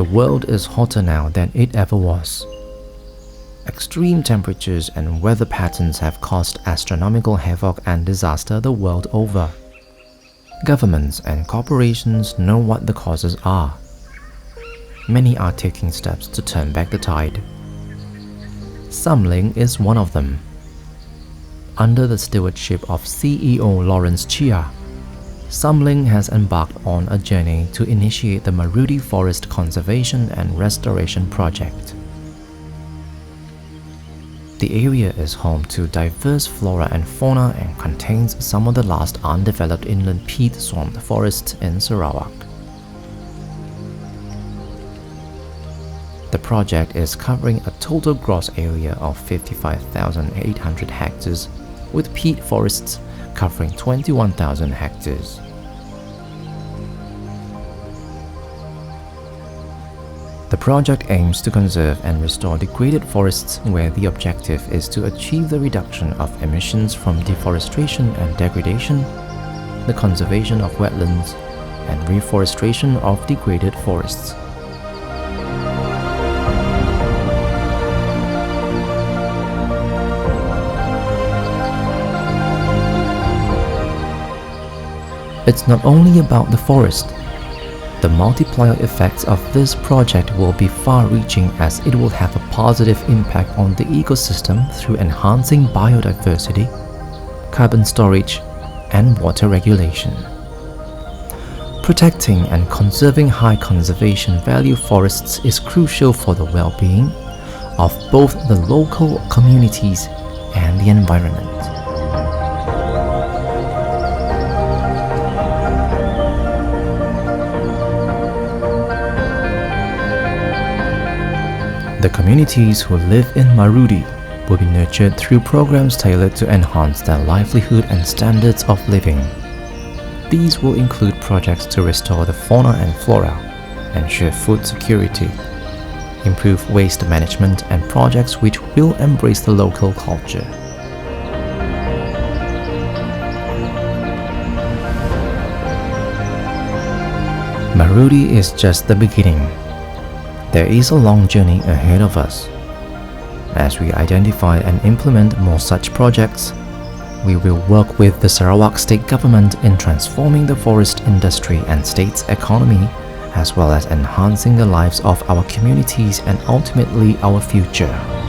The world is hotter now than it ever was. Extreme temperatures and weather patterns have caused astronomical havoc and disaster the world over. Governments and corporations know what the causes are. Many are taking steps to turn back the tide. Samling is one of them. Under the stewardship of CEO Lawrence Chia, Samling has embarked on a journey to initiate the Marudi Forest Conservation and Restoration Project. The area is home to diverse flora and fauna and contains some of the last undeveloped inland peat swamp forests in Sarawak. The project is covering a total gross area of 55,800 hectares, with peat forests covering 21,000 hectares. The project aims to conserve and restore degraded forests where the objective is to achieve the reduction of emissions from deforestation and degradation, the conservation of wetlands, and reforestation of degraded forests. It's not only about the forest. The multiplier effects of this project will be far-reaching as it will have a positive impact on the ecosystem through enhancing biodiversity, carbon storage, and water regulation. Protecting and conserving high conservation value forests is crucial for the well-being of both the local communities and the environment. The communities who live in Marudi will be nurtured through programs tailored to enhance their livelihood and standards of living. These will include projects to restore the fauna and flora, ensure food security, improve waste management, and projects which will embrace the local culture. Marudi is just the beginning. There is a long journey ahead of us. As we identify and implement more such projects, we will work with the Sarawak State Government in transforming the forest industry and state's economy, as well as enhancing the lives of our communities and ultimately our future.